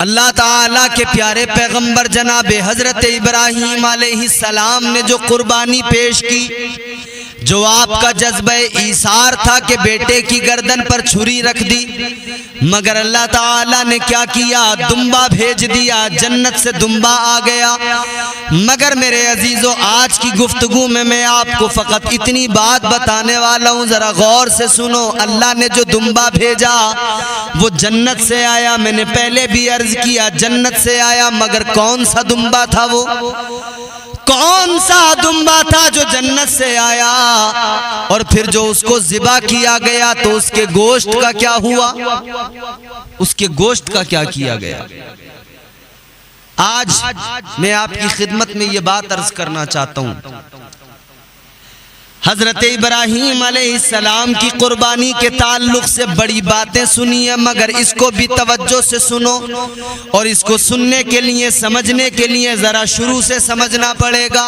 اللہ تعالیٰ کے پیارے پیغمبر جناب حضرت ابراہیم علیہ السلام نے جو قربانی پیش کی، جو آپ کا جذبہ ایثار تھا کہ بیٹے کی گردن پر چھری رکھ دی، مگر اللہ تعالیٰ نے کیا کیا؟ دمبا بھیج دیا، جنت سے دمبا آ گیا۔ مگر میرے عزیزو، آج کی گفتگو میں آپ کو فقط اتنی بات بتانے والا ہوں، ذرا غور سے سنو۔ اللہ نے جو دمبا بھیجا وہ جنت سے آیا، میں نے پہلے بھی عرض کیا جنت سے آیا، مگر کون سا دمبا تھا؟ وہ کون سا دمبا تھا جو جنت سے آیا؟ اور پھر جو اس کو ذبح کیا گیا تو اس کے گوشت کا کیا ہوا؟ اس کے گوشت کا کیا کیا گیا؟ آج میں آپ کی خدمت میں یہ بات عرض کرنا چاہتا ہوں، حضرت ابراہیم علیہ السلام کی قربانی کے تعلق سے بڑی باتیں سنی ہیں، مگر اس کو بھی توجہ سے سنو، اور اس کو سننے کے لیے، سمجھنے کے لیے ذرا شروع سے سمجھنا پڑے گا۔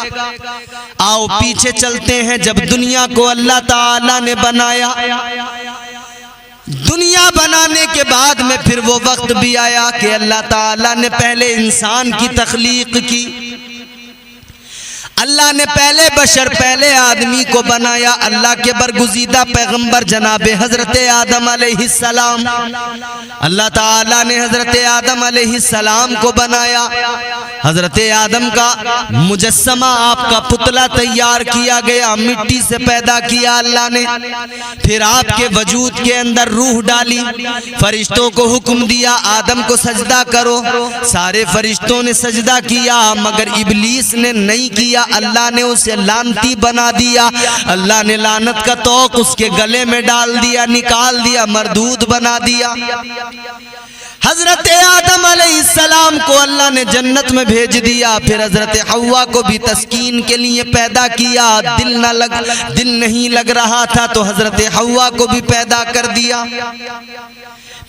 آؤ پیچھے چلتے ہیں۔ جب دنیا کو اللہ تعالیٰ نے بنایا، دنیا بنانے کے بعد میں پھر وہ وقت بھی آیا کہ اللہ تعالیٰ نے پہلے انسان کی تخلیق کی، اللہ نے پہلے بشر، پہلے آدمی کو بنایا۔ اللہ کے برگزیدہ پیغمبر جناب حضرت آدم علیہ السلام، اللہ تعالیٰ نے حضرت آدم علیہ السلام کو بنایا۔ حضرت آدم کا مجسمہ، آپ کا پتلا تیار کیا گیا، مٹی سے پیدا کیا اللہ نے۔ پھر آپ کے وجود کے اندر روح ڈالی، فرشتوں کو حکم دیا آدم کو سجدہ کرو، سارے فرشتوں نے سجدہ کیا، مگر ابلیس نے نہیں کیا، اللہ نے اسے لعنتی بنا دیا۔ اللہ نے لعنت کا توق اس کے گلے میں ڈال دیا، نکال دیا، مردود بنا دیا۔ حضرت آدم علیہ السلام کو اللہ نے جنت میں بھیج دیا، پھر حضرت حوا کو بھی تسکین کے لیے پیدا کیا۔ دل نہیں لگ رہا تھا تو حضرت حوا کو بھی پیدا کر دیا۔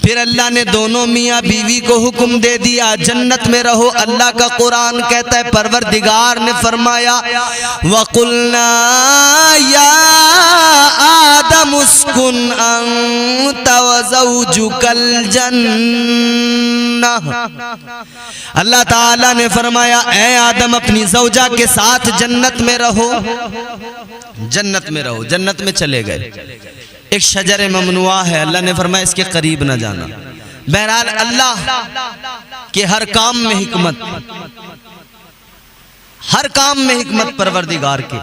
پھر اللہ نے دونوں میاں بیوی کو حکم دے دیا جنت میں رہو۔ اللہ کا قرآن کہتا ہے پروردگار نے فرمایا وَقُلْنَا يَا آدَمُ اسْكُنْ أَنْتَ وَزَوْجُكَ الْجَنَّةَ۔ اللہ تعالیٰ نے فرمایا اے آدم اپنی زوجہ کے ساتھ جنت میں رہو، جنت میں رہو، جنت میں چلے گئے۔ ایک شجر ممنوعہ ہے، اللہ نے فرمایا اس کے قریب نہ جانا۔ بہرحال اللہ کے ہر کام میں حکمت، ہر کام میں حکمت پروردگار کے۔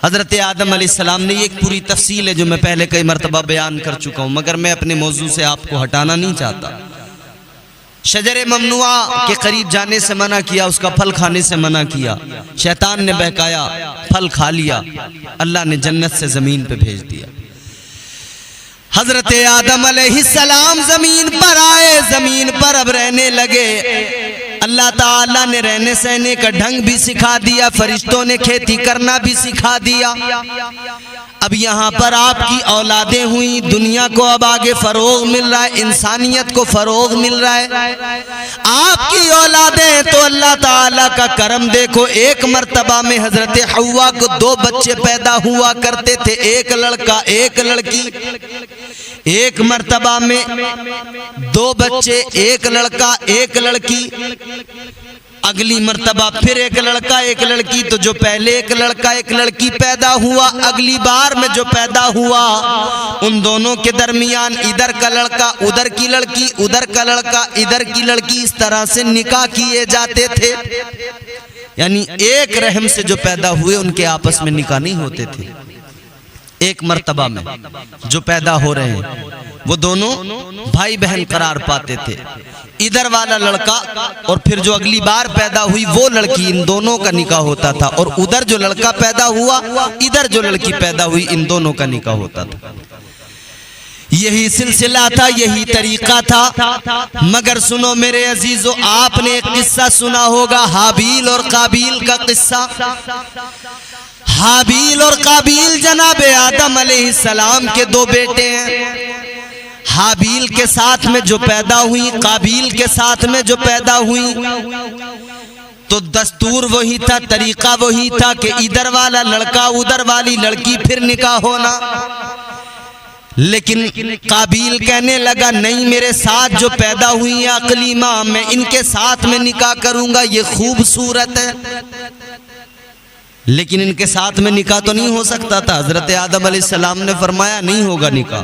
حضرت آدم علیہ السلام نے یہ ایک پوری تفصیل ہے جو میں پہلے کئی مرتبہ بیان کر چکا ہوں، مگر میں اپنے موضوع سے آپ کو ہٹانا نہیں چاہتا۔ شجر ممنوعہ کے قریب جانے سے منع کیا، اس کا پھل کھانے سے منع کیا، شیطان نے بہکایا، پھل کھا لیا، اللہ نے جنت سے زمین پہ بھیج دیا۔ حضرت آدم علیہ السلام زمین پر آئے، زمین پر اب رہنے لگے۔ اللہ تعالیٰ نے رہنے سہنے کا ڈھنگ بھی سکھا دیا، فرشتوں نے کھیتی کرنا بھی سکھا دیا۔ اب یہاں پر آپ کی اولادیں ہوئیں، دنیا کو اب آگے فروغ مل رہا ہے، انسانیت کو فروغ مل رہا ہے۔ آپ کی اولادیں تو اللہ تعالیٰ کا کرم دیکھو، ایک مرتبہ میں حضرت حوا کو 2 بچے پیدا ہوا کرتے تھے، ایک لڑکا ایک لڑکی۔ ایک مرتبہ میں 2 بچے، ایک لڑکا ایک لڑکی، اگلی مرتبہ پھر ایک لڑکا ایک لڑکی۔ تو جو پہلے ایک لڑکا ایک لڑکی پیدا ہوا، اگلی بار میں جو پیدا ہوا ان دونوں کے درمیان ادھر کا لڑکا ادھر کی لڑکی، ادھر کا لڑکا ادھر کی لڑکی، اس طرح سے نکاح کیے جاتے تھے۔ یعنی ایک رحم سے جو پیدا ہوئے ان کے آپس میں نکاح نہیں ہوتے تھے۔ ایک مرتبہ میں جو پیدا ہو رہے ہیں وہ دونوں بھائی بہن قرار پاتے تھے۔ ادھر والا لڑکا اور پھر جو اگلی بار پیدا ہوئی وہ لڑکی، ان دونوں کا نکاح ہوتا تھا، اور ادھر جو لڑکا پیدا ہوا ادھر جو لڑکی پیدا ہوئی ان دونوں کا نکاح ہوتا تھا۔ یہی سلسلہ تھا، یہی طریقہ تھا۔ مگر سنو میرے عزیزو، آپ نے ایک قصہ سنا ہوگا حابیل اور قابیل کا قصہ۔ حابیل اور قابیل جناب آدم علیہ السلام کے 2 بیٹے ہیں۔ حابیل کے ساتھ میں جو پیدا ہوئی، قابیل کے ساتھ میں جو پیدا ہوئی، تو دستور وہی تھا، طریقہ وہی تھا کہ ادھر والا لڑکا ادھر والی لڑکی، پھر نکاح ہونا۔ لیکن قابیل کہنے لگا نہیں، میرے ساتھ جو پیدا ہوئی ہیں اقلیمہ، میں ان کے ساتھ میں نکاح کروں گا، یہ خوبصورت ہے، لیکن ان کے ساتھ میں نکاح تو نہیں ہو سکتا تھا۔ حضرت آدم علیہ السلام نے فرمایا نہیں ہوگا نکاح،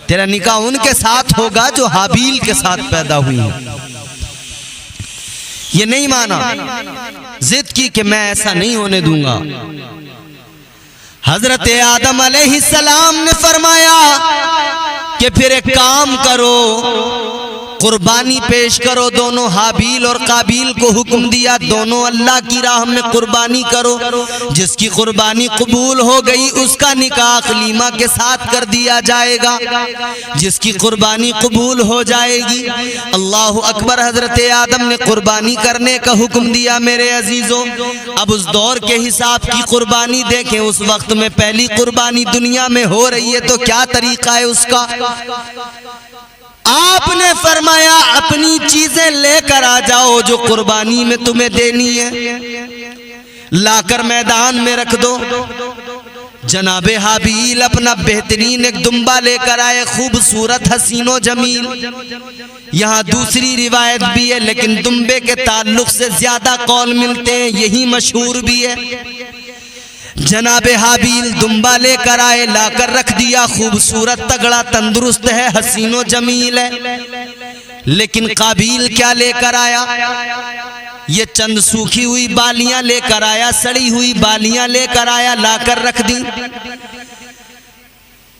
تیرا نکاح ان کے ساتھ ہوگا جو حابیل کے ساتھ پیدا ہوئی ہیں۔ یہ نہیں مانا، ضد کی کہ میں ایسا نہیں ہونے دوں گا۔ حضرت آدم علیہ السلام نے فرمایا کہ پھر ایک کام کرو، قربانی پیش کرو۔ دونوں حابیل اور قابیل کو حکم دیا دونوں اللہ کی راہ میں قربانی کرو، جس کی قربانی قبول ہو گئی اس کا نکاح اقلیمہ کے ساتھ کر دیا جائے گا، جس کی قربانی قبول ہو جائے گی۔ اللہ اکبر۔ حضرت آدم نے قربانی کرنے کا حکم دیا۔ میرے عزیزوں، اب اس دور کے حساب کی قربانی دیکھیں، اس وقت میں پہلی قربانی دنیا میں ہو رہی ہے تو کیا طریقہ ہے اس کا؟ آپ نے فرمایا اپنی چیزیں لے کر آ جاؤ جو قربانی میں تمہیں دینی ہے، لا کر میدان میں رکھ دو۔ جناب حابیل اپنا بہترین ایک دمبا لے کر آئے، خوبصورت، حسین و جمیل۔ یہاں دوسری روایت بھی ہے لیکن دمبے کے تعلق سے زیادہ قول ملتے ہیں، یہی مشہور بھی ہے۔ جناب حابیل دمبا لے کر آئے، لا کر رکھ دیا، خوبصورت، تگڑا، تندرست ہے، حسین و جمیل ہے۔ لیکن قابیل کیا لے کر آیا؟ یہ چند سوکھی ہوئی بالیاں لے کر آیا، سڑی ہوئی بالیاں لے کر آیا، لا کر رکھ دی۔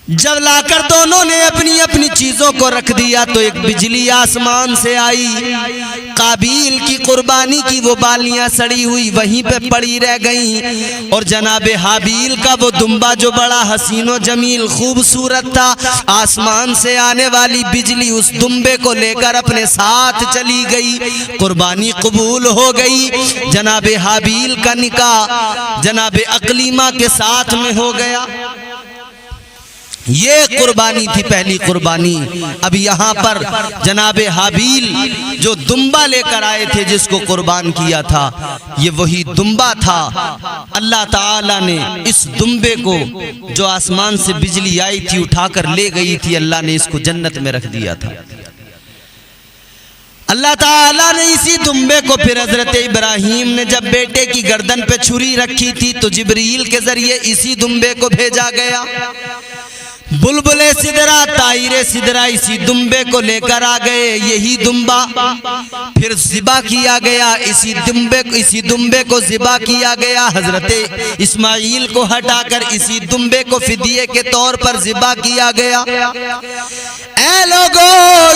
جب لا کر دونوں نے اپنی اپنی چیزوں کو رکھ دیا تو ایک بجلی آسمان سے آئی، قابیل کی قربانی کی وہ بالیاں سڑی ہوئی وہیں پہ پڑی رہ گئیں، اور جناب حابیل کا وہ دمبا جو بڑا حسین و جمیل خوبصورت تھا، آسمان سے آنے والی بجلی اس دمبے کو لے کر اپنے ساتھ چلی گئی، قربانی قبول ہو گئی۔ جناب حابیل کا نکاح جناب اقلیمہ کے ساتھ میں ہو گیا۔ یہ قربانی تھی پہلی قربانی۔ اب یہاں پر جناب حابیل جو دمبا لے کر آئے تھے جس کو قربان کیا تھا، یہ وہی دمبا تھا۔ اللہ تعالیٰ نے اس دمبے کو جو آسمان سے بجلی آئی تھی اٹھا کر لے گئی تھی، اللہ نے اس کو جنت میں رکھ دیا تھا۔ اللہ تعالیٰ نے اسی دمبے کو پھر حضرت ابراہیم نے جب بیٹے کی گردن پہ چھری رکھی تھی تو جبریل کے ذریعے اسی دمبے کو بھیجا گیا۔ بلبل سدرا، طائر سدرا اسی دمبے کو لے کر آ گئے، یہی دمبا پھر ذبح کیا گیا، اسی دمبے کو ذبح کیا گیا۔ حضرت اسماعیل کو ہٹا کر اسی دمبے کو فدیے کے طور پر ذبح کیا گیا۔ اے لوگو،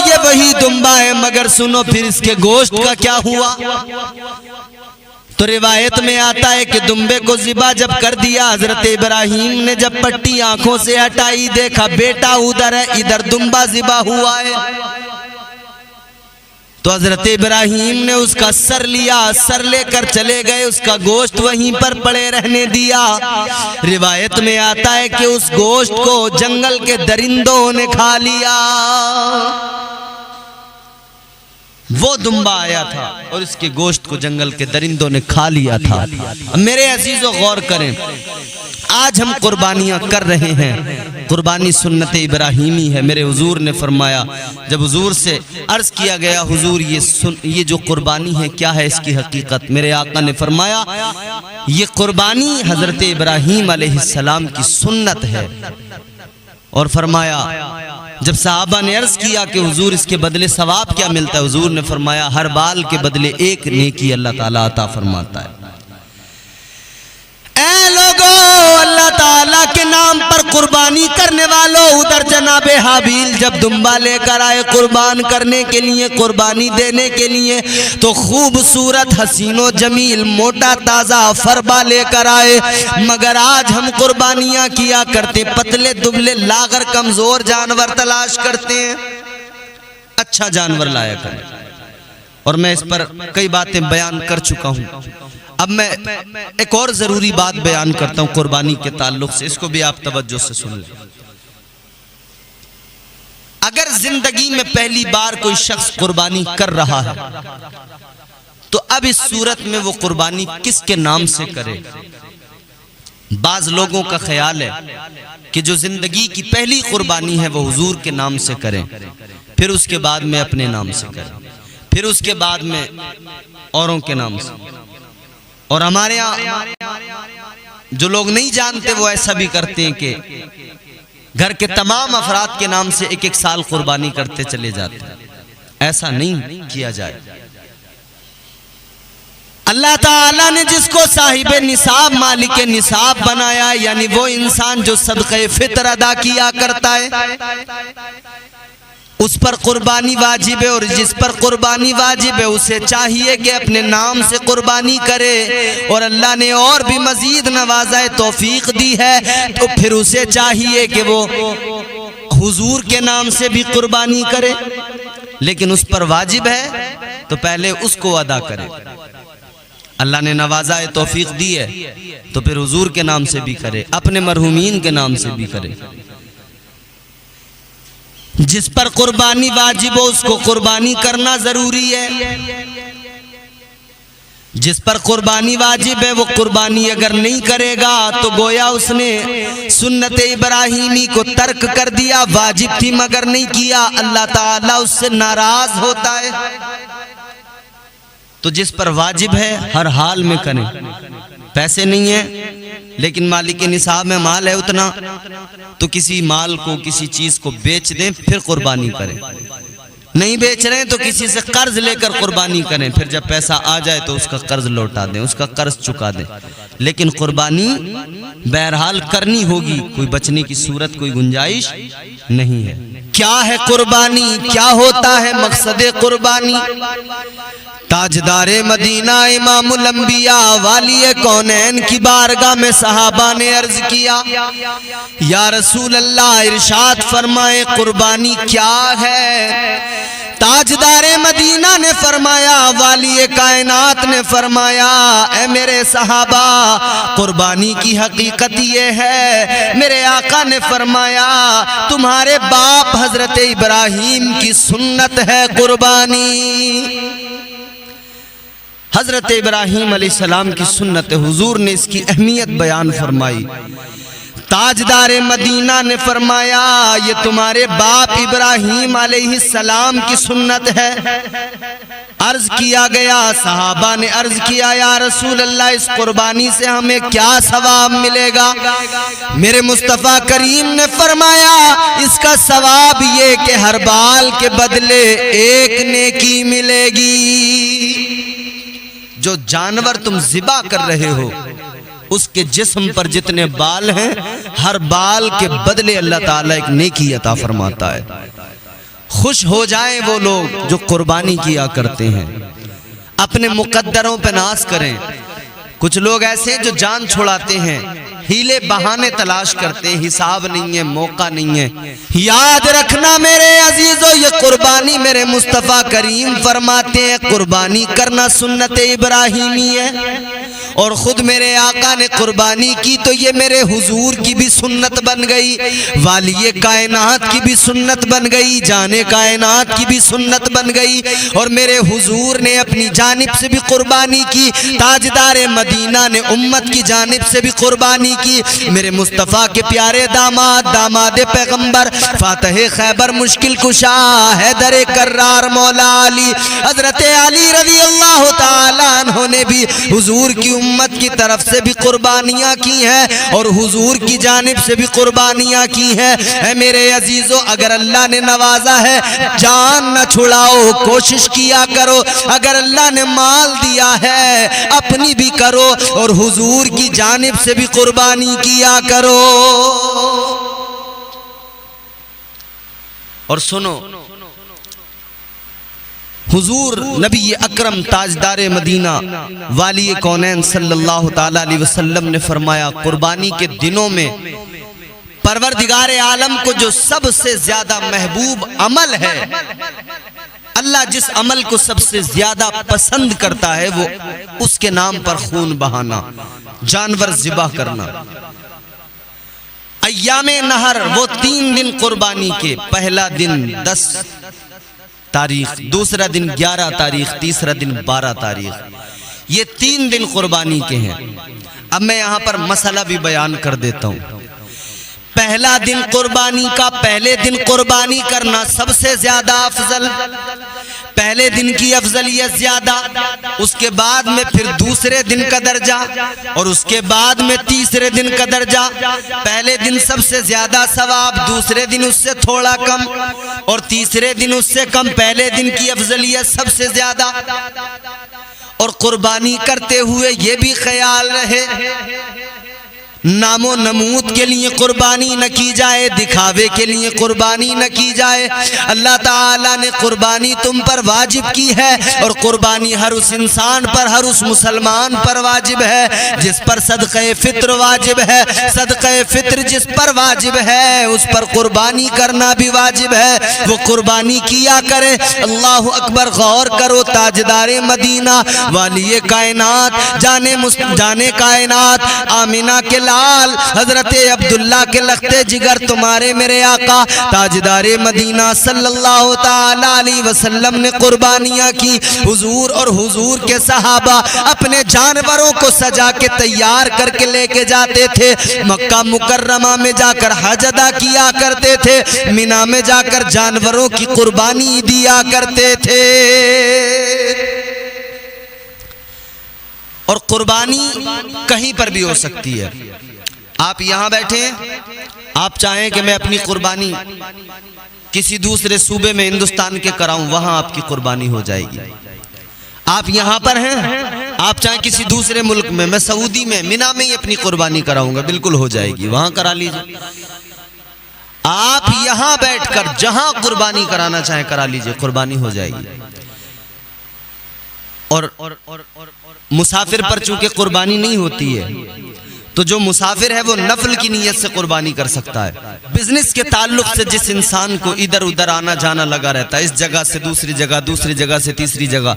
یہ وہی دمبا ہے، مگر سنو پھر اس کے گوشت کا کیا ہوا؟ تو روایت میں آتا ہے کہ دمبے کو ذبح جب کر دیا، حضرت ابراہیم نے جب پٹی آنکھوں سے ہٹائی، دیکھا بیٹا ادھر ہے، ادھر دمبا ذبح ہوا ہے۔ تو حضرت ابراہیم نے اس کا سر لیا، سر لے کر چلے گئے، اس کا گوشت وہیں پر پڑے رہنے دیا۔ روایت میں آتا ہے کہ اس گوشت کو جنگل کے درندوں نے کھا لیا۔ وہ دمبا آیا تھا اور اس کے گوشت کو جنگل کے درندوں نے کھا لیا تھا۔ میرے عزیزو غور کریں، آج ہم قربانیاں کر رہے ہیں، قربانی سنت ابراہیمی ہے۔ میرے حضور نے فرمایا، جب حضور سے عرض کیا گیا حضور یہ جو قربانی ہے کیا ہے اس کی حقیقت، میرے آقا نے فرمایا یہ قربانی حضرت ابراہیم علیہ السلام کی سنت ہے۔ اور فرمایا جب صحابہ نے عرض کیا کہ حضور اس کے بدلے ثواب کیا ملتا ہے، حضور نے فرمایا ہر بال کے بدلے ایک نیکی اللہ تعالیٰ عطا فرماتا ہے۔ اے لوگو، اللہ تعالیٰ کے نام پر قربانی کرنے والوں، ادھر جناب حابیل جب دمبا لے کر آئے قربان کرنے کے لیے، قربانی دینے کے لیے، تو خوبصورت، حسین و جمیل، موٹا تازہ فربا لے کر آئے۔ مگر آج ہم قربانیاں کیا کرتے پتلے دبلے لاغر کمزور جانور تلاش کرتے ہیں، اچھا جانور لایا کریں۔ اور میں اس پر کئی باتیں بیان کر چکا ہوں، اب میں ایک اور ضروری بات بیان کرتا ہوں قربانی کے تعلق سے، اس کو بھی آپ توجہ سے سن لیں۔ اگر زندگی میں پہلی بار کوئی شخص قربانی کر رہا ہے تو اب اس صورت میں وہ قربانی کس کے نام سے کرے؟ بعض لوگوں کا خیال ہے کہ جو زندگی کی پہلی قربانی ہے وہ حضور کے نام سے کریں، پھر اس کے بعد میں اپنے نام سے کریں، پھر اس کے بعد میں اوروں کے نام سے. اور ہمارے یہاں جو لوگ نہیں جانتے وہ ایسا بھی کرتے ہیں کہ گھر کے تمام افراد کے نام سے ایک ایک سال قربانی کرتے چلے جاتے ہیں. ایسا نہیں کیا جائے. اللہ تعالیٰ نے جس کو صاحب نصاب مالک نصاب بنایا، یعنی وہ انسان جو صدقہ فطر ادا کیا کرتا ہے، اس پر قربانی واجب ہے. اور جس پر قربانی واجب ہے اسے چاہیے کہ اپنے نام سے قربانی کرے. اور اللہ نے اور بھی مزید نوازہ توفیق دی ہے تو پھر اسے چاہیے کہ وہ حضور کے نام سے بھی قربانی کرے. لیکن اس پر واجب ہے تو پہلے اس کو ادا کرے. اللہ نے نوازہ توفیق دی ہے تو پھر حضور کے نام سے بھی کرے، اپنے مرحومین کے نام سے بھی کرے. جس پر قربانی واجب ہو اس کو قربانی کرنا ضروری ہے. جس پر قربانی واجب ہے وہ قربانی اگر نہیں کرے گا تو گویا اس نے سنت ابراہیمی کو ترک کر دیا. واجب تھی مگر نہیں کیا، اللہ تعالیٰ اس سے ناراض ہوتا ہے. تو جس پر واجب ہے ہر حال میں کریں. پیسے نہیں ہیں لیکن مالک نصاب میں مال ہے اتنا، تو کسی مال کو کسی چیز کو بیچ دیں پھر قربانی کریں. نہیں بیچ رہے ہیں تو کسی سے قرض لے کر قربانی کریں، پھر جب پیسہ آ جائے تو اس کا قرض لوٹا دیں، اس کا قرض چکا دیں. لیکن قربانی بہرحال کرنی ہوگی، کوئی بچنے کی صورت کوئی گنجائش نہیں ہے. کیا ہے قربانی؟ کیا ہوتا ہے مقصد قربانی؟ تاجدار مدینہ امام الانبیاء والی کونین کی بارگاہ میں صحابہ نے عرض کیا، یا رسول اللہ ارشاد فرمائے قربانی کیا ہے؟ تاجدار مدینہ نے فرمایا، والی کائنات نے فرمایا، اے میرے صحابہ قربانی کی حقیقت یہ ہے. میرے آقا نے فرمایا تمہارے باپ حضرت ابراہیم کی سنت ہے قربانی. حضرت ابراہیم علیہ السلام کی سنت، حضور نے اس کی اہمیت بیان فرمائی. تاجدار مدینہ نے فرمایا یہ تمہارے باپ ابراہیم علیہ السلام کی سنت ہے. عرض کیا گیا، صحابہ نے عرض کیا یا رسول اللہ اس قربانی سے ہمیں کیا ثواب ملے گا؟ میرے مصطفیٰ کریم نے فرمایا اس کا ثواب یہ کہ ہر بال کے بدلے ایک نیکی ملے گی. جو جانور تم ذبح کر رہے ہو اس کے جسم پر جتنے بال ہیں ہر بال کے بدلے اللہ تعالیٰ ایک نیکی عطا فرماتا ہے. خوش ہو جائیں وہ لوگ جو قربانی کیا کرتے ہیں، اپنے مقدروں پہ ناز کریں. کچھ لوگ ایسے جو جان چھڑاتے ہیں، ہیلے بہانے تلاش کرتے ہیں، حساب نہیں ہے، موقع نہیں ہے. یاد رکھنا میرے عزیزو یہ قربانی میرے مصطفیٰ کریم فرماتے ہیں قربانی کرنا سنت ابراہیمی ہے. اور خود میرے آقا نے قربانی کی تو یہ میرے حضور کی بھی سنت بن گئی، والی کائنات کی بھی سنت بن گئی، جانے کائنات کی بھی سنت بن گئی. اور میرے حضور نے اپنی جانب سے بھی قربانی کی، تاجدار مدینہ نے امت کی جانب سے بھی قربانی کی. میرے مصطفیٰ کے پیارے داماد، داماد پیغمبر، فاتح خیبر، مشکل کشا، حیدر کرار، مولا علی، حضرت علی رضی اللہ تعالیٰ عنہ نے بھی حضور کی امت کی طرف سے بھی قربانیاں کی ہیں اور حضور کی جانب سے بھی قربانیاں کی ہیں. اے میرے عزیزو اگر اللہ نے نوازا ہے جان نہ چھڑاؤ، کوشش کیا کرو. اگر اللہ نے مال دیا ہے اپنی بھی کرو اور حضور کی جانب سے بھی قربانی کیا کرو. اور سنو، حضور نبی اکرم تاجدار مدینہ والی کونین صلی اللہ تعالیٰ علیہ وسلم نے فرمایا قربانی کے دنوں میں پروردگار عالم کو جو سب سے زیادہ محبوب عمل ہے، اللہ جس عمل کو سب سے زیادہ پسند کرتا ہے وہ اس کے نام پر خون بہانا، جانور ذبح کرنا. ایام نہر وہ 3 دن قربانی کے، پہلا دن 10 تاریخ، دوسرا دن 11 تاریخ، تیسرا دن 12 تاریخ، یہ 3 دن قربانی کے ہیں. اب میں یہاں پر مسئلہ بھی بیان کر دیتا ہوں. پہلا دن قربانی کا، پہلے دن قربانی کرنا سب سے زیادہ افضل، پہلے دن کی افضلیت زیادہ، اس کے بعد میں پھر دوسرے دن کا درجہ، اور اس کے بعد میں تیسرے دن کا درجہ. پہلے دن سب سے زیادہ ثواب، دوسرے دن اس سے تھوڑا کم، اور تیسرے دن اس سے کم. پہلے دن کی افضلیت سب سے زیادہ. اور قربانی کرتے ہوئے یہ بھی خیال رہے نام و نمود کے لیے قربانی نہ کی جائے، دکھاوے کے لیے قربانی نہ کی جائے. اللہ تعالیٰ نے قربانی تم پر واجب کی ہے، اور قربانی ہر اس انسان پر، ہر اس مسلمان پر واجب ہے جس پر صدقہ فطر واجب ہے. صدقہ فطر جس پر واجب ہے اس پر قربانی کرنا بھی واجب ہے، وہ قربانی کیا کرے. اللہ اکبر. غور کرو، تاجدار مدینہ، والی کائنات، جانے کائنات، آمینہ کے لال حضرت عبداللہ کے لختے جگر تمہارے میرے آقا تاجدار مدینہ صلی اللہ تعالی علیہ وسلم نے قربانیاں کی. حضور اور حضور کے صحابہ اپنے جانوروں کو سجا کے تیار کر کے لے کے جاتے تھے. مکہ مکرمہ میں جا کر حج ادا کیا کرتے تھے، مینا میں جا کر جانوروں کی قربانی دیا کرتے تھے. اور قربانی کہیں پر بھی ہو سکتی ہے. آپ یہاں بیٹھے ہیں، آپ چاہیں کہ میں اپنی قربانی کسی دوسرے صوبے میں ہندوستان کے کراؤں، وہاں آپ کی قربانی ہو جائے گی. آپ یہاں پر ہیں، آپ چاہیں کسی دوسرے ملک میں سعودی میں مینا میں ہی اپنی قربانی کراؤں گا، بالکل ہو جائے گی، وہاں کرا لیجئے. آپ یہاں بیٹھ کر جہاں قربانی کرانا چاہیں کرا لیجئے، قربانی ہو جائے گی. اور مسافر پر چونکہ قربانی نہیں ہوتی ہے تو جو مسافر ہے وہ نفل کی نیت سے قربانی کر سکتا ہے. بزنس کے تعلق سے جس انسان کو ادھر ادھر آنا جانا لگا رہتا ہے، اس جگہ سے دوسری جگہ، دوسری جگہ سے تیسری جگہ،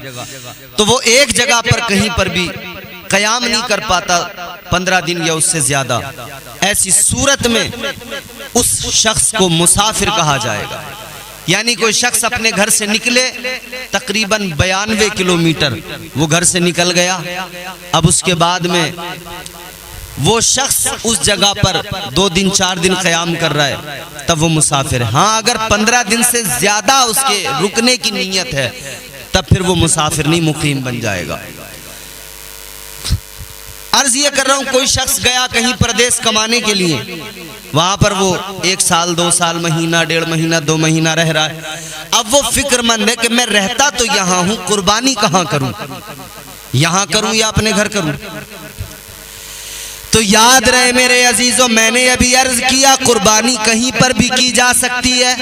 تو وہ ایک جگہ پر کہیں پر بھی قیام نہیں کر پاتا 15 دن یا اس سے زیادہ. ایسی صورت میں اس شخص کو مسافر کہا جائے گا. یعنی کوئی شخص اپنے گھر سے نکلے تقریباً 92 کلومیٹر وہ گھر سے نکل گیا، اب اس کے بعد میں وہ شخص اس جگہ پر 2 دن 4 دن قیام کر رہا ہے، تب وہ مسافر ہے. ہاں اگر 15 دن سے زیادہ اس کے رکنے کی نیت ہے تب پھر وہ مسافر نہیں، مقیم بن جائے گا. عرض یہ کر رہا ہوں، کوئی شخص گیا کہیں پردیس کمانے کے لیے، وہاں پر وہ 1 سال 2 سال، مہینہ 1.5 مہینہ 2 مہینہ رہ رہا ہے. اب وہ فکر مند ہے کہ میں رہتا تو یہاں ہوں، قربانی کہاں کروں، یہاں کروں یا اپنے گھر کروں. تو یاد رہے میرے عزیزوں، میں نے ابھی عرض کیا قربانی کہیں پر بھی کی جا سکتی ہے.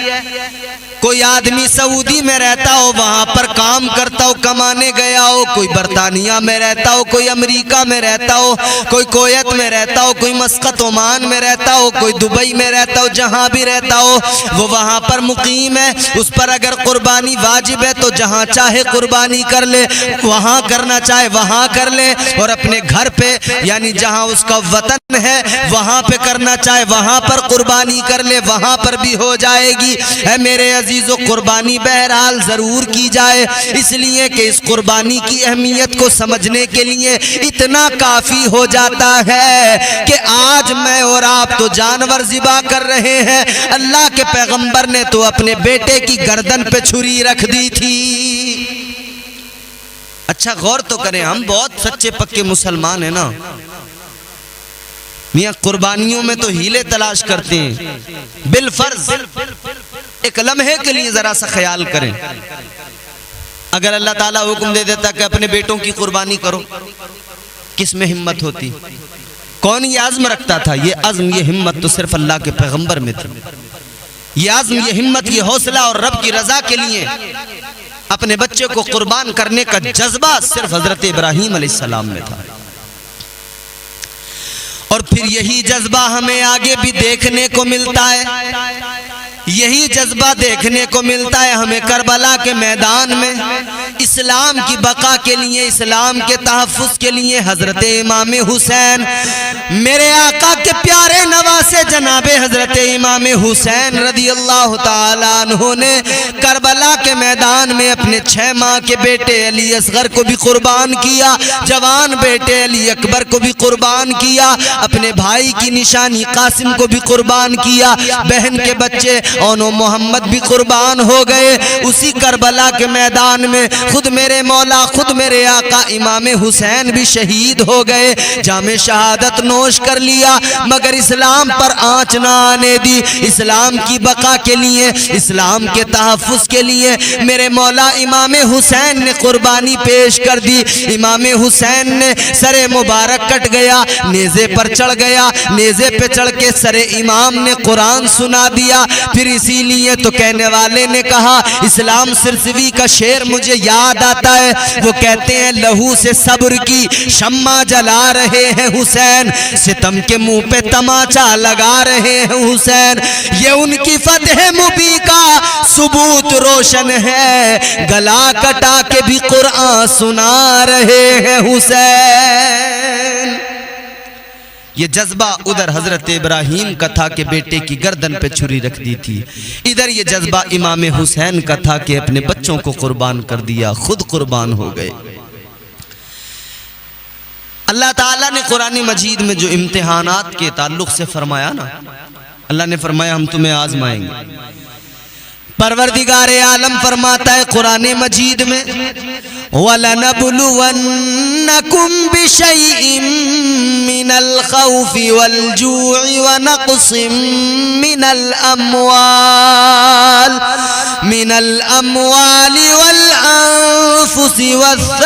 کوئی آدمی سعودی میں رہتا ہو، وہاں پر کام کرتا ہو، کمانے گیا ہو، کوئی برطانیہ میں رہتا ہو، کوئی امریکہ میں رہتا ہو، کوئی کویت میں رہتا ہو، کوئی مسقط عمان میں رہتا ہو، کوئی دبئی میں رہتا ہو، جہاں بھی رہتا ہو وہ وہاں پر مقیم ہے. اس پر اگر قربانی واجب ہے تو جہاں چاہے قربانی کر لے، وہاں کرنا چاہے وہاں کر لے، اور اپنے گھر پہ یعنی جہاں اس کا وطن ہے وہاں پہ کرنا چاہے وہاں پر قربانی کر لے، وہاں پر بھی ہو جائے گی. اے میرے عزیزو، قربانی بہرحال ضرور کی جائے، اس لیے کہ اس قربانی کی اہمیت کو سمجھنے کے لیے اتنا کافی ہو جاتا ہے کہ آج میں اور آپ تو جانور ذبح کر رہے ہیں، اللہ کے پیغمبر نے تو اپنے بیٹے کی گردن پہ چھری رکھ دی تھی. اچھا غور تو کریں، ہم بہت سچے پکے مسلمان ہیں نا، میاں قربانیوں میں تو ہیلے تلاش کرتے ہیں. بالفرض ایک لمحے کے لیے ذرا سا خیال کریں، اگر اللہ تعالیٰ حکم دے دیتا کہ اپنے بیٹوں کی قربانی کرو، کس میں ہمت ہوتی؟ کون یہ عزم رکھتا تھا؟ یہ عزم یہ ہمت تو صرف اللہ کے پیغمبر میں تھی. یہ عزم یہ ہمت یہ حوصلہ اور رب کی رضا کے لیے اپنے بچے کو قربان کرنے کا جذبہ صرف حضرت ابراہیم علیہ السلام میں تھا. اور پھر یہی جذبہ ہمیں آگے بھی دیکھنے کو ملتا ہے. یہی جذبہ دیکھنے کو ملتا ہے ہمیں کربلا کے میدان میں۔ اسلام کی بقا کے لیے، اسلام کے تحفظ کے لیے حضرت امام حسین، میرے آقا کے پیارے نواسے جناب حضرت امام حسین رضی اللہ تعالیٰ عنہ نے کربلا کے میدان میں اپنے 6 ماہ کے بیٹے علی اصغر کو بھی قربان کیا، جوان بیٹے علی اکبر کو بھی قربان کیا، اپنے بھائی کی نشانی قاسم کو بھی قربان کیا، بہن کے بچے اون و محمد بھی قربان ہو گئے۔ اسی کربلا کے میدان میں خود میرے مولا، خود میرے آقا امام حسین بھی شہید ہو گئے، جام شہادت نوش کر لیا، مگر اسلام پر آنچ نہ آنے دی۔ اسلام کی بقا کے لیے، اسلام کے تحفظ کے لیے میرے مولا امام حسین نے قربانی پیش کر دی۔ امام حسین نے سر مبارک کٹ گیا، نیزے پر چڑھ گیا، نیزے پہ چڑھ کے سر امام نے قرآن سنا دیا۔ پھر اسی لیے تو کہنے والے نے کہا، اسلام سرسوی کا شعر مجھے یاد آتا ہے، وہ کہتے ہیں لہو سے صبر کی شمع جلا رہے ہیں حسین، ستم کے منہ پہ تماچا لگا رہے ہیں حسین، یہ ان کی فتح مبی کا ثبوت روشن ہے، گلا کٹا کے بھی قرآن سنا رہے ہیں حسین۔ یہ جذبہ ادھر حضرت ابراہیم کا تھا کہ بیٹے کی گردن پہ چھری رکھ دی تھی، ادھر یہ جذبہ امام حسین کا تھا کہ اپنے بچوں کو قربان کر دیا، خود قربان ہو گئے۔ اللہ تعالیٰ نے قرآن مجید میں جو امتحانات کے تعلق سے فرمایا نا، اللہ نے فرمایا ہم تمہیں آزمائیں گے۔ پروردگار عالم فرماتا ہے قرآن مجید میں، وَلَنَبْلُوَنَّكُمْ بِشَيْءٍ مِّنَ الْخَوْفِ وَالْجُوعِ وَنَقْصٍ مِّنَ الْأَمْوَالِ وَالْأَنفُسِ وَالثَّمَرَاتِ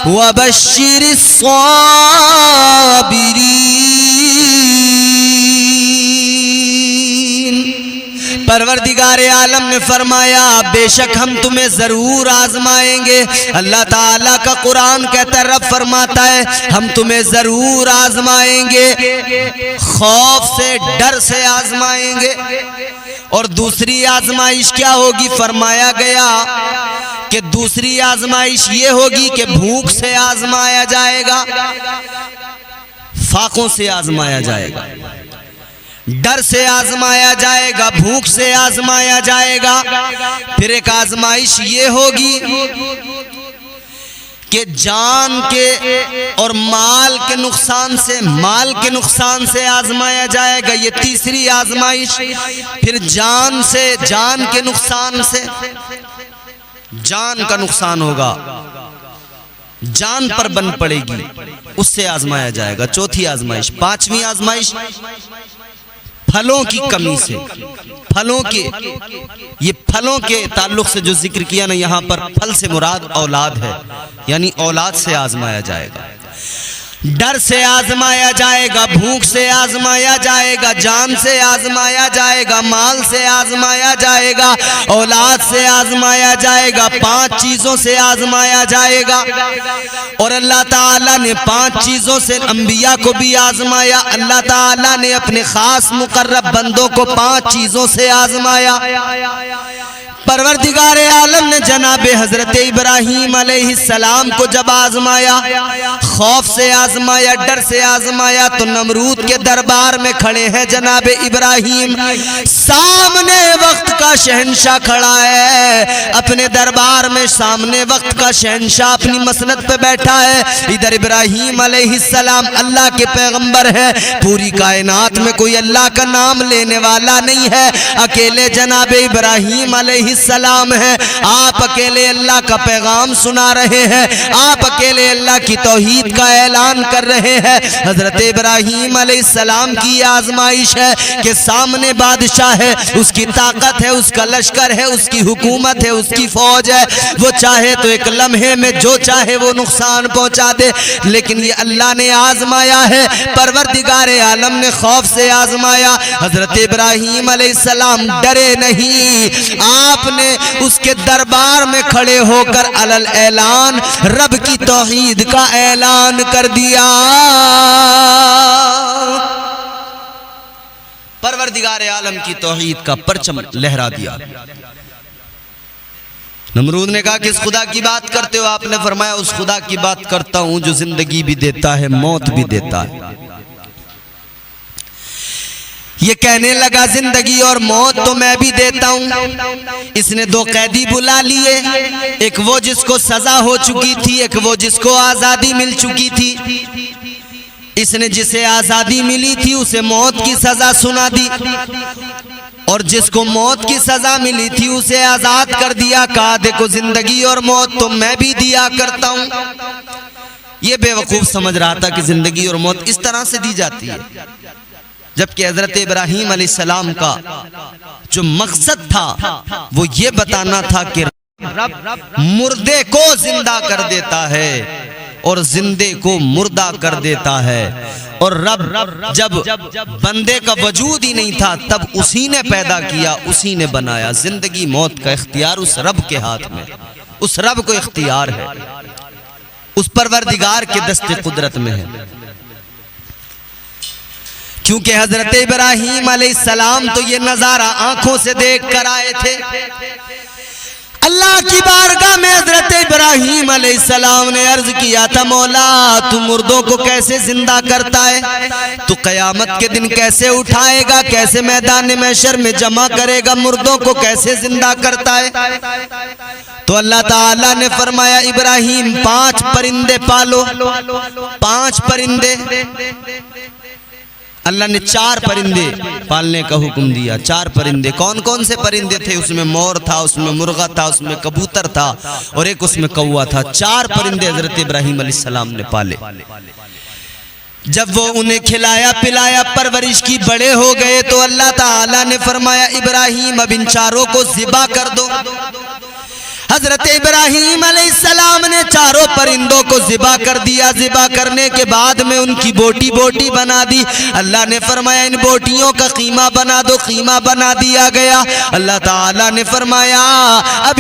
وَبَشِّرِ الصَّابِرِينَ۔ پروردگار عالم نے فرمایا بے شک ہم تمہیں ضرور آزمائیں گے۔ اللہ تعالیٰ کا قرآن کہتا ہے، رب فرماتا ہے ہم تمہیں ضرور آزمائیں گے، خوف سے، ڈر سے آزمائیں گے۔ اور دوسری آزمائش کیا ہوگی؟ فرمایا گیا کہ دوسری آزمائش یہ ہوگی کہ بھوک سے آزمایا جائے گا، فاقوں سے آزمایا جائے گا، ڈر سے آزمایا جائے گا، بھوک سے آزمایا جائے گا۔ پھر ایک آزمائش یہ ہوگی کہ جان کے اور مال کے نقصان سے آزمایا جائے گا، یہ تیسری آزمائش۔ پھر جان کے نقصان سے، جان کا نقصان ہوگا، جان پر بن پڑے گی، اس سے آزمایا جائے گا، چوتھی آزمائش۔ پانچویں آزمائش پھلوں کی کمی سے، یہ پھلوں کے تعلق سے جو ذکر کیا نا، یہاں پر پھل سے مراد اولاد ہے، یعنی اولاد سے آزمایا جائے گا، ڈر سے آزمایا جائے گا، بھوک سے آزمایا جائے گا، جان سے آزمایا جائے گا، مال سے آزمایا جائے گا، اولاد سے آزمایا جائے گا، 5 چیزوں سے آزمایا جائے گا۔ اور اللہ تعالیٰ نے 5 چیزوں سے انبیاء کو بھی آزمایا، اللہ تعالیٰ نے اپنے خاص مقرب بندوں کو 5 چیزوں سے آزمایا۔ پروردگار عالم نے جناب حضرت ابراہیم علیہ السلام کو جب آزمایا، خوف سے آزمایا، ڈر سے آزمایا، تو نمرود کے دربار میں کھڑے ہیں جناب ابراہیم، سامنے وقت کا شہنشاہ کھڑا ہے اپنے دربار میں، سامنے وقت کا شہنشاہ اپنی مسند پہ بیٹھا ہے، ادھر ابراہیم علیہ السلام اللہ کے پیغمبر ہے، پوری کائنات میں کوئی اللہ کا نام لینے والا نہیں ہے، اکیلے جناب ابراہیم علیہ السلام ہے، آپ اکیلے اللہ کا پیغام سنا رہے ہیں، آپ اکیلے اللہ کی توحید کا اعلان کر رہے ہیں۔ حضرت ابراہیم علیہ السلام کی آزمائش ہے کہ سامنے بادشاہ ہے، اس کی طاقت ہے، اس کا لشکر ہے، اس کی حکومت ہے، اس کی فوج ہے، وہ چاہے تو ایک لمحے میں جو چاہے وہ نقصان پہنچا دے، لیکن یہ اللہ نے آزمایا ہے، پروردگار عالم نے خوف سے آزمایا۔ حضرت ابراہیم علیہ السلام ڈرے نہیں، آپ نے اس کے دربار میں کھڑے ہو کر علل اعلان رب کی توحید کا اعلان کر دیا۔ پروردگار عالم کی توحید کا پرچم لہرا دیا۔ نمرود نے کہا کہ اس خدا کی بات کرتے ہو؟ آپ نے فرمایا اس خدا کی بات کرتا ہوں جو زندگی بھی دیتا ہے موت بھی دیتا ہے۔ یہ کہنے لگا زندگی اور موت تو میں بھی دیتا ہوں۔ اس نے دو قیدی بلا لیے، ایک وہ جس کو سزا ہو چکی تھی، ایک وہ جس کو آزادی مل چکی تھی۔ اس نے جسے آزادی ملی تھی اسے موت کی سزا سنا دی، اور جس کو موت کی سزا ملی تھی اسے آزاد کر دیا۔ کہا دیکھو زندگی اور موت تو میں بھی دیا کرتا ہوں۔ یہ بے وقوف سمجھ رہا تھا کہ زندگی اور موت اس طرح سے دی جاتی ہے، جبکہ حضرت ابراہیم علیہ السلام کا جو مقصد تھا وہ یہ بتانا تھا کہ رب مردے کو زندہ کر دیتا ہے اور زندے کو مردہ کر دیتا ہے، اور رب جب بندے کا وجود ہی نہیں تھا تب اسی نے پیدا کیا، اسی نے بنایا۔ زندگی موت کا اختیار اس رب کے ہاتھ میں، اس رب کو اختیار ہے، اس پروردگار کے دست قدرت میں ہے۔ کیونکہ حضرت ابراہیم علیہ السلام تو یہ نظارہ آنکھوں سے دیکھ کر آئے تھے۔ اللہ کی بارگاہ میں حضرت ابراہیم علیہ السلام نے عرض کیا تھا مولا تو مردوں کو کیسے زندہ کرتا ہے؟ تو قیامت کے دن کیسے اٹھائے گا؟ کیسے میدان محشر میں جمع کرے گا؟ مردوں کو کیسے زندہ کرتا ہے؟ تو اللہ تعالیٰ نے فرمایا ابراہیم 5 پرندے پالو، 5 پرندے۔ اللہ نے 4 پرندے پالنے کا حکم دیا۔ 4 پرندے کون کون سے پرندے تھے؟ اس میں مور تھا، اس میں مرغہ تھا، اس میں کبوتر تھا، اور ایک اس میں کوا تھا۔ 4 پرندے حضرت ابراہیم علیہ السلام نے پالے۔ جب وہ انہیں کھلایا پلایا پرورش کی بڑے ہو گئے تو اللہ تعالیٰ نے فرمایا ابراہیم اب ان 4 کو ذبح کر دو۔ حضرت ابراہیم علیہ السلام نے 4 پرندوں کو ذبح کر دیا۔ ذبح کرنے کے بعد میں ان کی بوٹی بوٹی بنا دی۔ اللہ نے فرمایا ان بوٹیوں کا قیمہ بنا دو، قیمہ بنا دیا گیا۔ اللہ تعالیٰ نے فرمایا اب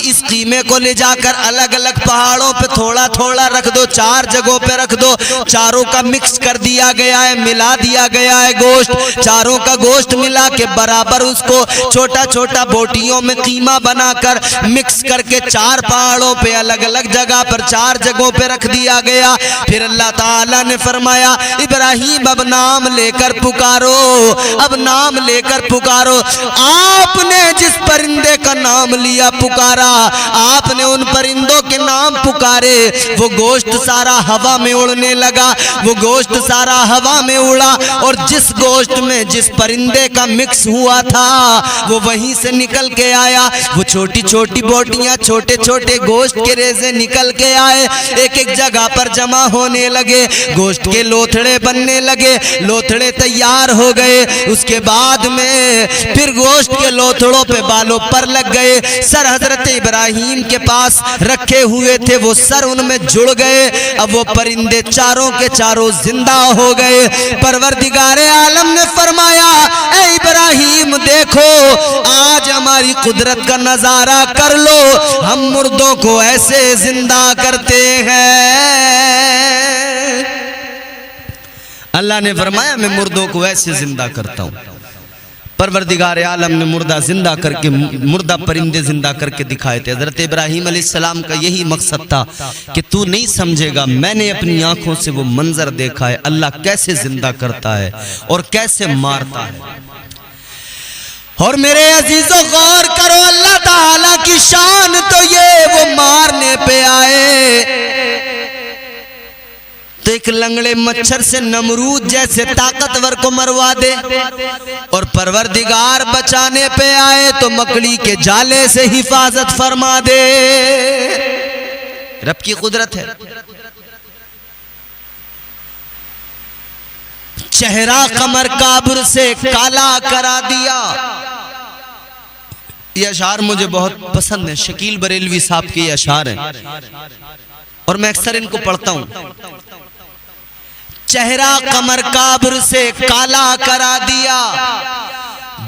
اس قیمے کو لے جا کر الگ الگ پہاڑوں پہ تھوڑا تھوڑا رکھ دو، 4 جگہوں پہ رکھ دو۔ 4 کا مکس کر دیا گیا ہے، ملا دیا گیا ہے گوشت۔ 4 کا گوشت ملا کے برابر اس کو چھوٹا چھوٹا بوٹیوں میں قیمہ بنا کر مکس کر کے 4 پہاڑوں پہ الگ الگ جگہ پر 4 جگہوں پہ رکھ دیا گیا۔ پھر اللہ تعالیٰ نے فرمایا ابراہیم اب نام لے کر پکارو، اب نام لے کر پکارو۔ آپ نے جس پرندے کا نام لیا پکارا، آپ نے ان پرندوں کے نام پکارے، وہ گوشت سارا ہوا میں اڑنے لگا، وہ گوشت سارا ہوا میں اڑا، اور جس گوشت میں جس پرندے کا مکس ہوا تھا وہ وہیں سے نکل کے آیا۔ وہ چھوٹی چھوٹی بوٹیاں، چھوٹے چھوٹے گوشت کے ریزے نکل کے آئے، ایک ایک جگہ پر جمع ہونے لگے، گوشت کے لوتھڑے بننے لگے، لوتھڑے تیار ہو گئے۔ اس کے بعد میں پھر گوشت کے لوتھڑوں پہ بالوں پر لگ گئے۔ سر حضرت ابراہیم کے پاس رکھے ہوئے تھے، وہ سر ان میں جڑ گئے۔ اب وہ پرندے 4 کے 4 زندہ ہو گئے۔ پروردگار عالم نے فرمایا اے ابراہیم دیکھو آج ہماری قدرت کا نظارہ کر لو، ہم مردوں کو ایسے زندہ کرتے ہیں۔ اللہ نے فرمایا میں مردوں کو ایسے زندہ کرتا ہوں۔ پروردگار عالم نے مردہ زندہ کر کے، مردہ پرندے زندہ کر کے دکھائے تھے۔ حضرت ابراہیم علیہ السلام کا یہی مقصد تھا کہ تو نہیں سمجھے گا، میں نے اپنی آنکھوں سے وہ منظر دیکھا ہے، اللہ کیسے زندہ کرتا ہے اور کیسے مارتا ہے۔ اور میرے عزیزو غور کرو، اللہ تعالیٰ کی شان تو یہ وہ مارنے پہ آئے تو ایک لنگڑے مچھر سے نمرود جیسے طاقتور کو مروا دے، اور پروردگار بچانے پہ آئے تو مکڑی کے جالے سے حفاظت فرما دے۔ رب کی قدرت ہے۔ چہرہ قمر کابر سے کالا کرا دیا۔ یہ اشعار مجھے بہت پسند ہیں، شکیل بریلوی صاحب کے یہ اشعار ہیں اور میں اکثر ان کو پڑھتا ہوں۔ چہرہ قمر کابر سے کالا کرا دیا،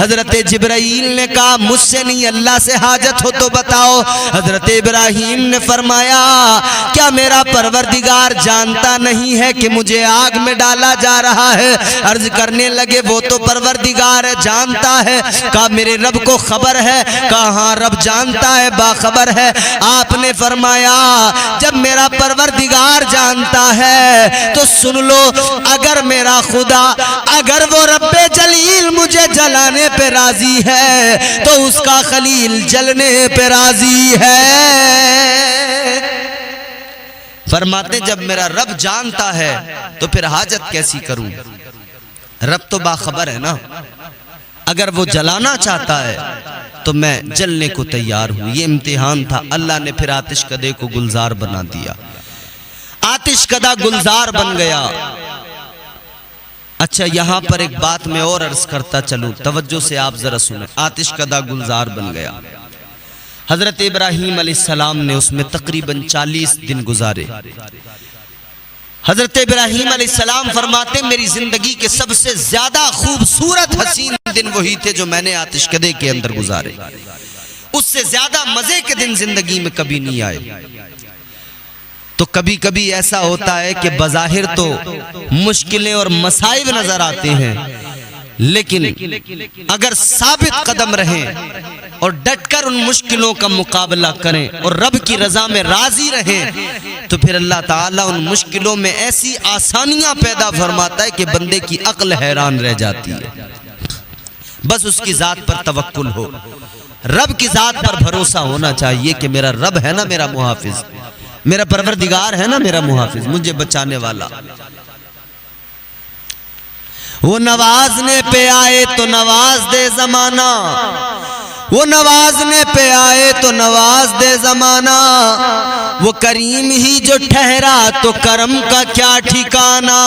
حضرت جبرائیل نے کہا مجھ سے نہیں اللہ سے حاجت ہو تو بتاؤ۔ حضرت ابراہیم نے فرمایا کیا میرا پروردگار جانتا نہیں ہے کہ مجھے آگ میں ڈالا جا رہا ہے؟ عرض کرنے لگے وہ تو پروردگار ہے، جانتا ہے۔ کہا میرے رب کو خبر ہے؟ کہا ہاں رب جانتا ہے، باخبر ہے۔ آپ نے فرمایا جب میرا پروردگار جانتا ہے تو سن لو، اگر میرا خدا، اگر وہ رب جلیل مجھے جلانے پہ راضی ہے تو اس کا خلیل جلنے پہ راضی ہے۔ فرماتے جب میرا رب جانتا ہے تو پھر حاجت کیسی کروں؟ رب تو باخبر ہے نا، اگر وہ جلانا چاہتا ہے تو میں جلنے کو تیار ہوں۔ یہ امتحان تھا، اللہ نے پھر آتش کدے کو گلزار بنا دیا۔ آتش کدہ گلزار بن گیا۔ اچھا یہاں پر ایک بات میں اور عرض کرتا چلوں، توجہ سے آپ ذرا سنیں۔ آتش کدہ گلزار بن گیا، حضرت ابراہیم علیہ السلام نے اس میں تقریباً 40 دن گزارے۔ حضرت ابراہیم علیہ السلام فرماتے میری زندگی کے سب سے زیادہ خوبصورت حسین دن وہی تھے جو میں نے آتش کدے کے اندر گزارے، اس سے زیادہ مزے کے دن زندگی میں کبھی نہیں آئے۔ تو کبھی کبھی ایسا ہوتا ہے کہ بظاہر تو مشکلیں اور مصائب نظر آتے ہیں، لیکن اگر ثابت قدم رہیں اور ڈٹ کر ان مشکلوں کا مقابلہ کریں اور رب کی رضا میں راضی رہیں تو پھر اللہ تعالیٰ ان مشکلوں میں ایسی آسانیاں پیدا فرماتا ہے کہ بندے کی عقل حیران رہ جاتی ہے۔ بس اس کی ذات پر توکل ہو، رب کی ذات پر بھروسہ ہونا چاہیے کہ میرا رب ہے نا میرا محافظ، میرا پروردگار ہے نا میرا محافظ، مجھے بچانے والا۔ وہ نوازنے پہ آئے تو نواز دے زمانہ، وہ نوازنے پہ آئے تو نواز دے زمانہ، وہ کریم ہی جو ٹھہرا تو کرم کا کیا ٹھکانہ۔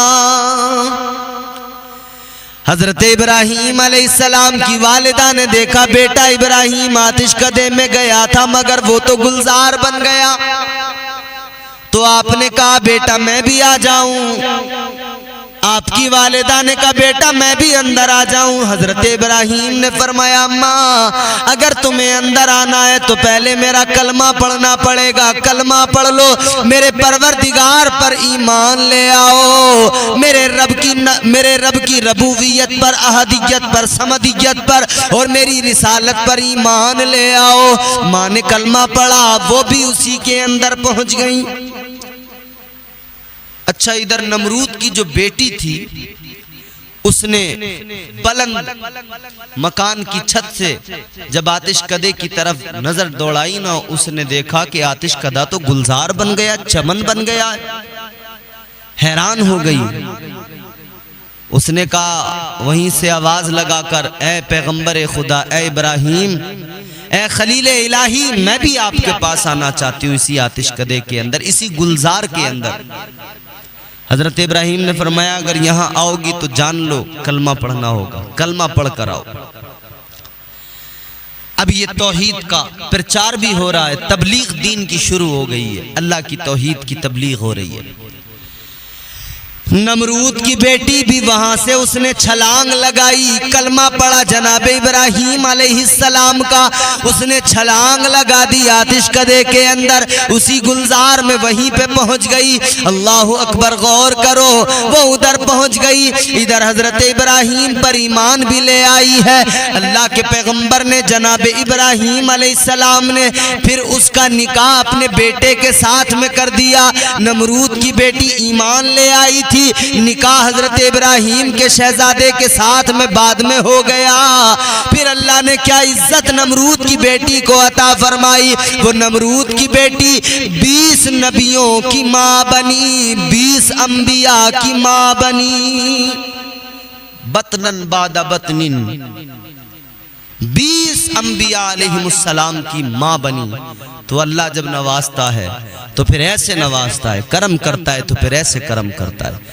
حضرت ابراہیم علیہ السلام کی والدہ نے دیکھا بیٹا ابراہیم آتش کدے میں گیا تھا مگر وہ تو گلزار بن گیا، تو آپ نے کہا بیٹا میں بھی آ جاؤں۔ آپ کی والدہ نے کہا بیٹا میں بھی اندر آ جاؤں۔ حضرت ابراہیم نے فرمایا اماں اگر تمہیں اندر آنا ہے تو پہلے میرا کلمہ پڑھنا پڑے گا، کلمہ پڑھ لو، میرے پروردگار پر ایمان لے آؤ، میرے رب کی ربوبیت پر، احدیت پر، سمدیت پر اور میری رسالت پر ایمان لے آؤ۔ ماں نے کلمہ پڑھا، وہ بھی اسی کے اندر پہنچ گئی۔ اچھا ادھر نمرود کی جو بیٹی تھی اس نے بلند مکان کی چھت سے جب آتش کدے کی طرف نظر دوڑائی نا، اس نے دیکھا کہ آتش کدہ تو گلزار بن گیا، چمن بن گیا، حیران ہو گئی۔ اس نے کہا وہیں سے آواز لگا کر اے پیغمبر خدا، اے ابراہیم، اے خلیل الہی، میں بھی آپ کے پاس آنا چاہتی ہوں اسی آتش کدے کے اندر، اسی گلزار کے اندر۔ حضرت ابراہیم نے فرمایا اگر یہاں آؤ گی تو جان لو کلمہ پڑھنا ہوگا، کلمہ پڑھ کر آؤ۔ اب یہ توحید کا پرچار بھی ہو رہا ہے، تبلیغ دین کی شروع ہو گئی ہے، اللہ کی توحید کی تبلیغ ہو رہی ہے۔ نمرود کی بیٹی بھی وہاں سے اس نے چھلانگ لگائی، کلمہ پڑھا جناب ابراہیم علیہ السلام کا، اس نے چھلانگ لگا دی آتش کدے کے اندر، اسی گلزار میں وہیں پہ پہنچ گئی۔ اللہ اکبر، غور کرو، وہ ادھر پہنچ گئی، ادھر حضرت ابراہیم پر ایمان بھی لے آئی ہے۔ اللہ کے پیغمبر نے جناب ابراہیم علیہ السلام نے پھر اس کا نکاح اپنے بیٹے کے ساتھ میں کر دیا۔ نمرود کی بیٹی ایمان لے آئی تھی، نکاح حضرت ابراہیم کے شہزادے کے ساتھ میں بعد میں ہو گیا۔ پھر اللہ نے کیا عزت نمرود کی بیٹی کو عطا فرمائی، وہ نمرود کی بیٹی 20 نبیوں کی ماں بنی، 20 انبیاء کی ماں بنی، بطنن بعد بطنن، 20 انبیاء علیہم السلام کی ماں بنی۔ تو اللہ جب نوازتا ہے تو پھر ایسے نوازتا ہے، کرم کرتا ہے تو پھر ایسے کرم کرتا ہے۔